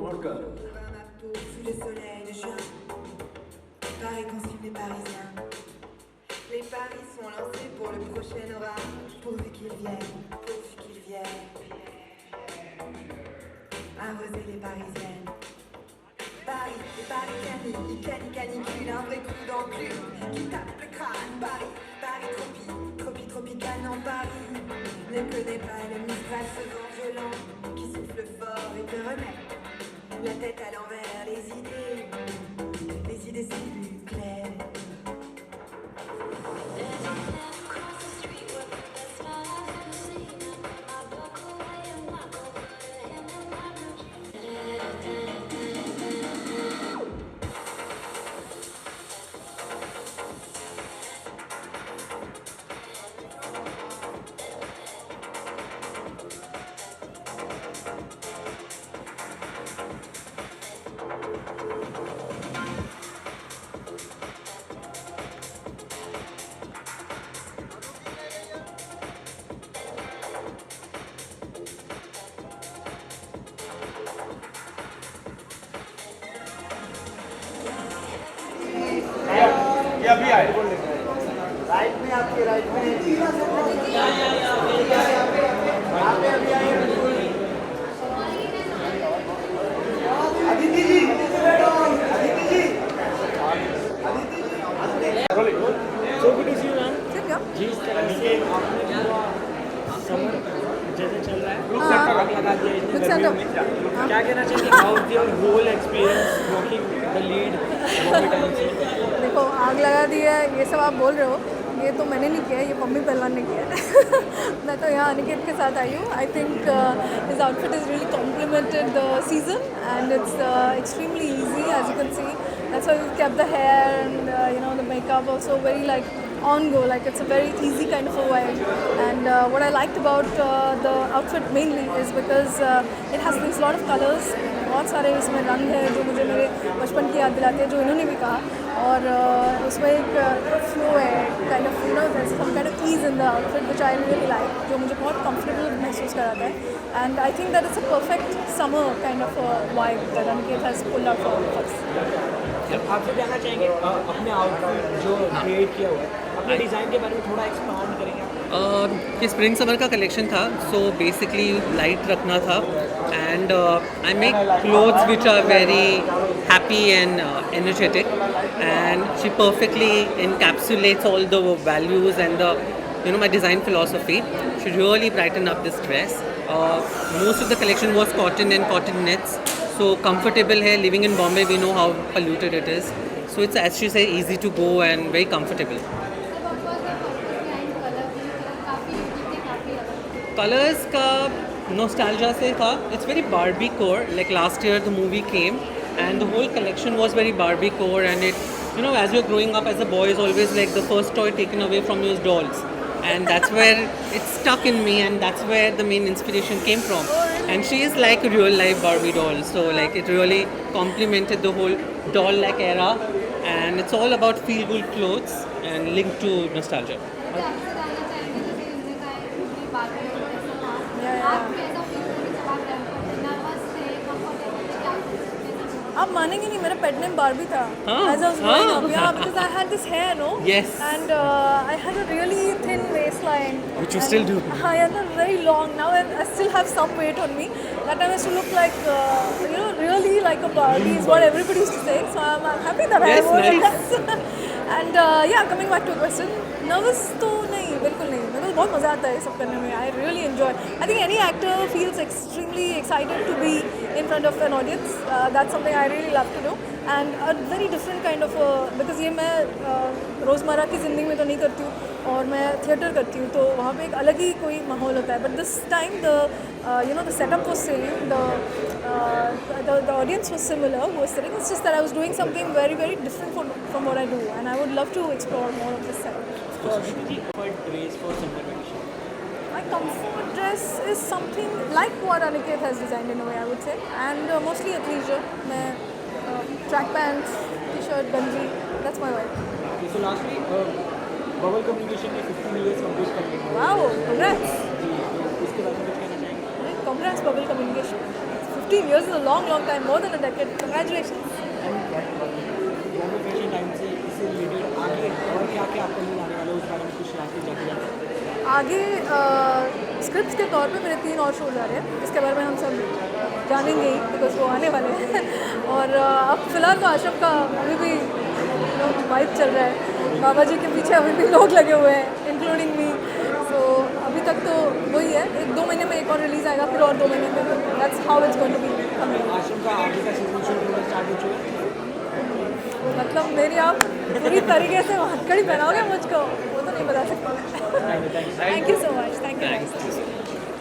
ma peau sous le soleil de juin. Paris consume les Parisiens. Les paris sont lancés pour le prochain orage. Pourvu qu'ils viennent, arroser les Parisiennes. Paris, les Parisiennes, canicule, un vrai coup d'enclume qui tape le crâne. Paris, tropical, non Paris ne connaît pas le Mistral, ce vent violent qui souffle fort et te remet la tête à l'envers, les idées sont plus claires. ये अभी आए right में आपके right में आपने अभी आए बिल्कुल अदिति जी अदिति जी So good to see you, ma'am. जिस तरह से आपने पूरा समर जैसे चल रहा है आग लगा दिया इतनी गर्मियों में क्या कहना चाहिए how your whole experience working the lead Bobby time से देखो आग लगा दी है ये सब आप बोल रहे हो, ये तो मैंने नहीं किया है, ये मम्मी पहलवान ने किया है मैं तो यहाँ अनिकेत के साथ आई हूँ. I think his outfit is really complemented the season and it's extremely easy as you can see. That's why we've kept the hair and the makeup also very like on go, like it's a very easy kind of a vibe. And what I liked about the outfit mainly is because it has these lot of colors. बहुत सारे इसमें रंग है जो मुझे मेरे बचपन की याद दिलाते हैं, जो इन्होंने भी कहा. और उसमें एक फ्लो है kind of some kind of ease in the outfit which I really like, जो मुझे बहुत कंफर्टेबल महसूस कराता है. And I think that it's a perfect summer kind of vibe that Aniket has pulled out for us. आपसे जानना चाहेंगे अपने आउटफिट जो क्रिएट किया हुआ है अपने डिज़ाइन के बारे में थोड़ा एक्सपांड करेंगे आप. ये स्प्रिंग समर का कलेक्शन था, सो बेसिकली लाइट रखना था and I make clothes which are very happy and energetic and she perfectly encapsulates all the values and the my design philosophy. She really brightened up this dress. Most of the collection was cotton and cotton knits, so comfortable hai. Living in Bombay, we know how polluted it is, so it's, as she said, easy to go and very comfortable. Colors का nostalgia से था. It's very Barbie core. Like last year the movie came and the whole collection was very Barbie core, and it, as you're growing up as a boy, is always like the first toy taken away from you is dolls, and that's where it stuck in me, and that's where the main inspiration came from. And she is like a real life Barbie doll, so like it really complemented the whole doll like era, and it's all about feel good clothes and linked to nostalgia. आप मानेंगे नहीं, मेरा pet name Barbie था. As I was growing up, yeah, because I had this hair, no? Yes. And I had a really thin waistline. Which you still do. I had a very long. Now I still have some weight on me. That time I used to look like, really like a Barbie is what everybody used to say. So I'm happy that Yes, I wore nice. this. And coming back to the question, nervous तो नहीं, बिल्कुल नहीं. मेरे को बहुत मज़ा आता है ये सब करने में. I really enjoy. I think any actor feels extremely excited to be in front of an audience. That's something I really love to do. And a very different kind of because ये मैं रोज़मर्रा की ज़िंदगी में तो नहीं करती हूँ और मैं थिएटर करती हूँ, तो वहाँ पे एक अलग ही कोई माहौल होता है. But this time the setup was same, the audience was similar who was sitting. It's just that I was doing something very very different from what I do, and I would love to explore more of this side. So Aditi, what dress for summer vacation? My comfort dress is something like what Aniket has designed in a way, I would say, and mostly athleisure. मैं track pants, t-shirt, ganji. That's my vibe. Okay, so lastly, Bubble Communication ने 15 years complete कर लिए. Wow, congrats! जी, तो इसके बारे में कुछ कहना चाहेंगे? Congrats, Bubble Communication. 15 years is a long time, more than a decade. Congratulations. दोनों फैशन टाइम से इसे रिलेटेड आगे और क्या क्या आपको मिल आने वाला है उस बारे में कुछ रास्ते जाते जाते आगे स्क्रिप्ट्स के तौर पे मेरे 3 और शोज आ रहे हैं, जिसके बारे में हम सब जानेंगे ही बिकॉज वो आने वाले हैं और अब फिलहाल तो आश्रम का अभी भी वाइब चल रहा है, बाबा जी के पीछे अभी भी लोग लगे हुए हैं इंक्लूडिंग मी। सो अभी तक तो वही है, 1-2 महीने में एक और रिलीज़ आएगा, फिर और 2 महीने में that's how it's going to be. आश्रम का आगे का सीजन शुरू होना स्टार्ट हो चुका है। मतलब मेरी आप पूरी तरीके से हथकड़ी पहनाओगे मुझको, वो तो नहीं बता सकती। Thank you so much, thank you.